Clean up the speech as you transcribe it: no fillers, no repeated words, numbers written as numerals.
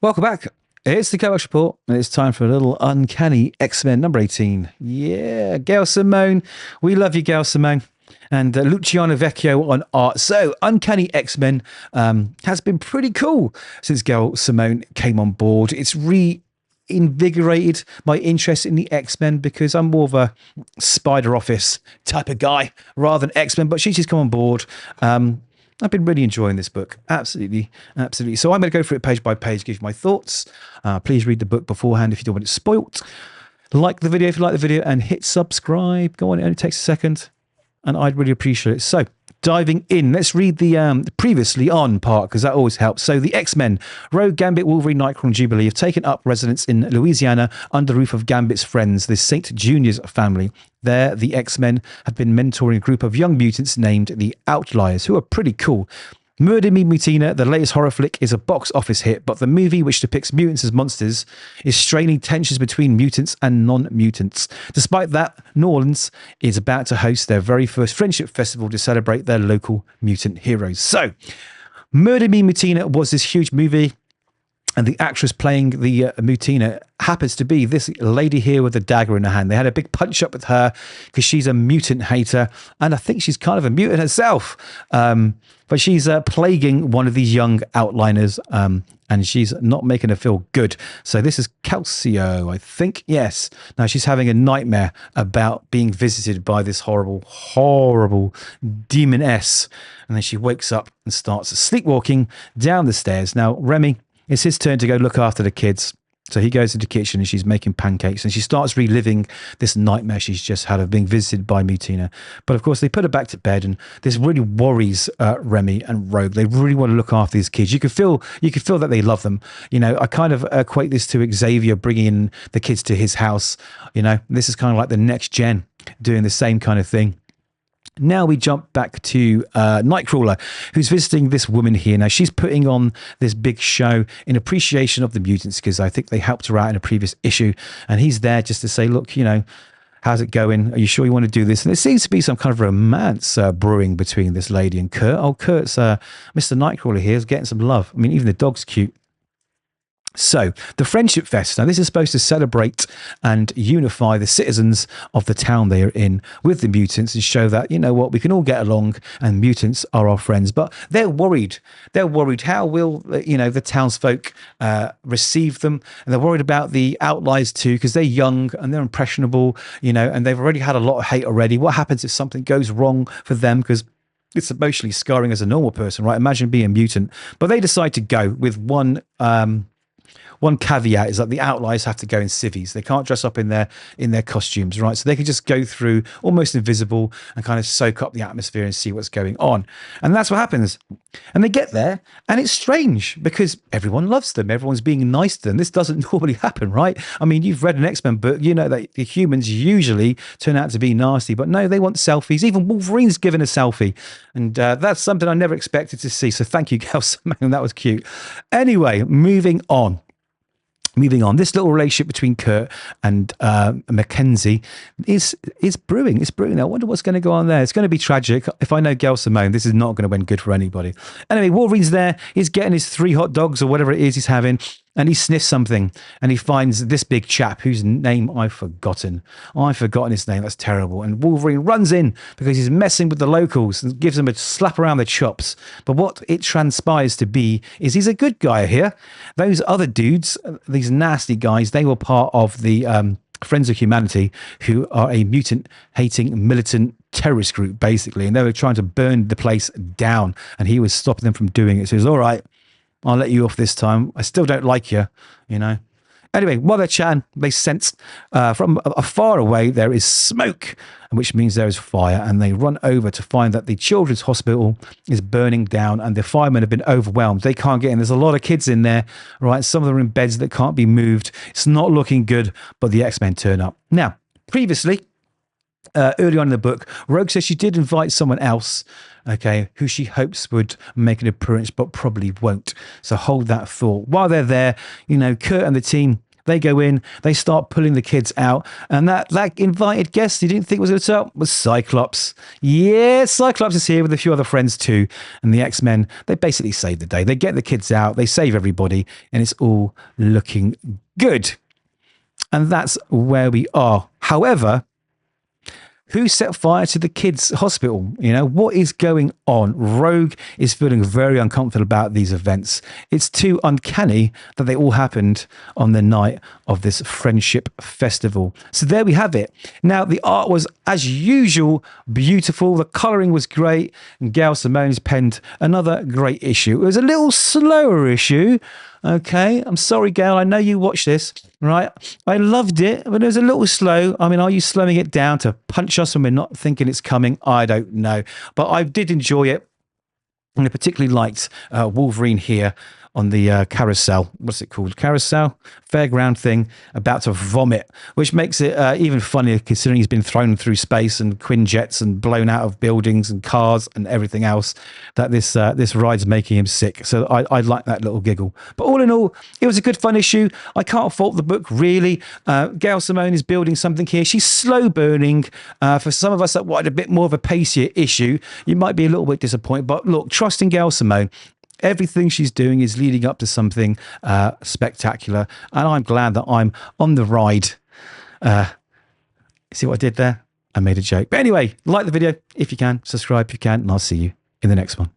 Welcome back. It's the Kovacs Report, and it's time for a little Uncanny X-Men number 18. Yeah, Gail Simone. We love you, Gail Simone. And Luciano Vecchio on art. So, Uncanny X-Men has been pretty cool since Gail Simone came on board. It's reinvigorated my interest in the X-Men because I'm more of a Spider Office type of guy rather than X-Men, but she's just come on board. I've been really enjoying this book. Absolutely, absolutely. So I'm going to go through it page by page, give you my thoughts. Please read the book beforehand if you don't want it spoilt. Like the video if you like the video, and hit subscribe. Go on, it only takes a second, and I'd really appreciate it. So, diving in, let's read the previously on part, because that always helps. So the X-Men, Rogue, Gambit, Wolverine, Nightcrawler, and Jubilee have taken up residence in Louisiana under the roof of Gambit's friends, the St. Junior's family. There, the X-Men had been mentoring a group of young mutants named the Outliers, who are pretty cool. Murder Me Mutina, the latest horror flick, is a box office hit, but the movie, which depicts mutants as monsters, is straining tensions between mutants and non-mutants. Despite that, New Orleans is about to host their very first friendship festival to celebrate their local mutant heroes. So, Murder Me Mutina was this huge movie, and the actress playing the Mutina happens to be this lady here with a dagger in her hand. They had a big punch up with her because she's a mutant hater, and I think she's kind of a mutant herself. But she's plaguing one of these young outliners, and she's not making her feel good. So this is Calcio, I think. Yes. Now she's having a nightmare about being visited by this horrible, horrible demoness. And then she wakes up and starts sleepwalking down the stairs. Now, Remy, it's his turn to go look after the kids. So he goes into the kitchen and she's making pancakes, and she starts reliving this nightmare she's just had of being visited by Mutina. But of course, they put her back to bed, and this really worries Remy and Rogue. They really want to look after these kids. You could feel that they love them. You know, I kind of equate this to Xavier bringing in the kids to his house. You know, this is kind of like the next gen doing the same kind of thing. Now we jump back to Nightcrawler, who's visiting this woman here. Now, she's putting on this big show in appreciation of the mutants, because I think they helped her out in a previous issue. And he's there just to say, look, you know, how's it going? Are you sure you want to do this? And there seems to be some kind of romance brewing between this lady and Kurt. Oh, Kurt's Mr. Nightcrawler here is getting some love. I mean, even the dog's cute. So, the Friendship Fest. Now, this is supposed to celebrate and unify the citizens of the town they are in with the mutants and show that, you know what, we can all get along and mutants are our friends. But they're worried. They're worried. How will, you know, the townsfolk receive them? And they're worried about the Outliers too, because they're young and they're impressionable, you know, and they've already had a lot of hate already. What happens if something goes wrong for them? Because it's emotionally scarring as a normal person, right? Imagine being a mutant. But they decide to go with one caveat, is that the Outliers have to go in civvies. They can't dress up in their costumes, right? So they can just go through almost invisible and kind of soak up the atmosphere and see what's going on. And that's what happens. And they get there, and it's strange because everyone loves them. Everyone's being nice to them. This doesn't normally happen, right? I mean, you've read an X-Men book, you know that the humans usually turn out to be nasty, but no, they want selfies. Even Wolverine's given a selfie. And that's something I never expected to see. So thank you, Gail Simone. That was cute. Anyway, moving on. This little relationship between Kurt and Mackenzie is brewing. It's brewing. I wonder what's going to go on there. It's going to be tragic. If I know Gail Simone, this is not going to end good for anybody. Anyway, Wolverine's there. He's getting his 3 hot dogs or whatever it is he's having, and he sniffs something, and he finds this big chap whose name I've forgotten. I've forgotten his name. That's terrible. And Wolverine runs in because he's messing with the locals and gives them a slap around the chops. But what it transpires to be is he's a good guy here. Those other dudes, these nasty guys, they were part of the Friends of Humanity, who are a mutant-hating militant terrorist group, basically. And they were trying to burn the place down, and he was stopping them from doing it. So he was, all right, I'll let you off this time. I still don't like you, you know. Anyway, while they're chatting, they sense from far away there is smoke, which means there is fire, and they run over to find that the children's hospital is burning down and the firemen have been overwhelmed. They can't get in. There's a lot of kids in there, right? Some of them are in beds that can't be moved. It's not looking good, but the X-Men turn up. Now, previously, early on in the book, Rogue says she did invite someone else, okay, who she hopes would make an appearance, but probably won't. So hold that thought. While they're there, you know, Kurt and the team, They go in, they start pulling the kids out, and that invited guest you didn't think was going to turn up was Cyclops. Yeah, Cyclops is here with a few other friends too, and the X-Men, they basically save the day. They get the kids out, they save everybody, and it's all looking good. And that's where we are. However, who set fire to the kids' hospital? You know, what is going on? Rogue is feeling very uncomfortable about these events. It's too uncanny that they all happened on the night of this friendship festival. So there we have it. Now, the art was, as usual, beautiful. The colouring was great. And Gail Simone has penned another great issue. It was a little slower issue. Okay, I'm sorry, Gail. I know you watched this, right? I loved it, but it was a little slow. I mean, are you slowing it down to punch us when we're not thinking it's coming? I don't know. But I did enjoy it. And I particularly liked Wolverine here on the carousel. What's it called? Carousel? Fairground thing, about to vomit, which makes it even funnier considering he's been thrown through space and Quinjets and blown out of buildings and cars and everything else, that this ride's making him sick. So I like that little giggle. But all in all, it was a good fun issue. I can't fault the book, really. Gail Simone is building something here. She's slow burning. For some of us that wanted a bit more of a pacier issue, you might be a little bit disappointed. But look, trust in Gail Simone. Everything she's doing is leading up to something spectacular. And I'm glad that I'm on the ride. See what I did there? I made a joke. But anyway, like the video if you can, subscribe if you can, and I'll see you in the next one.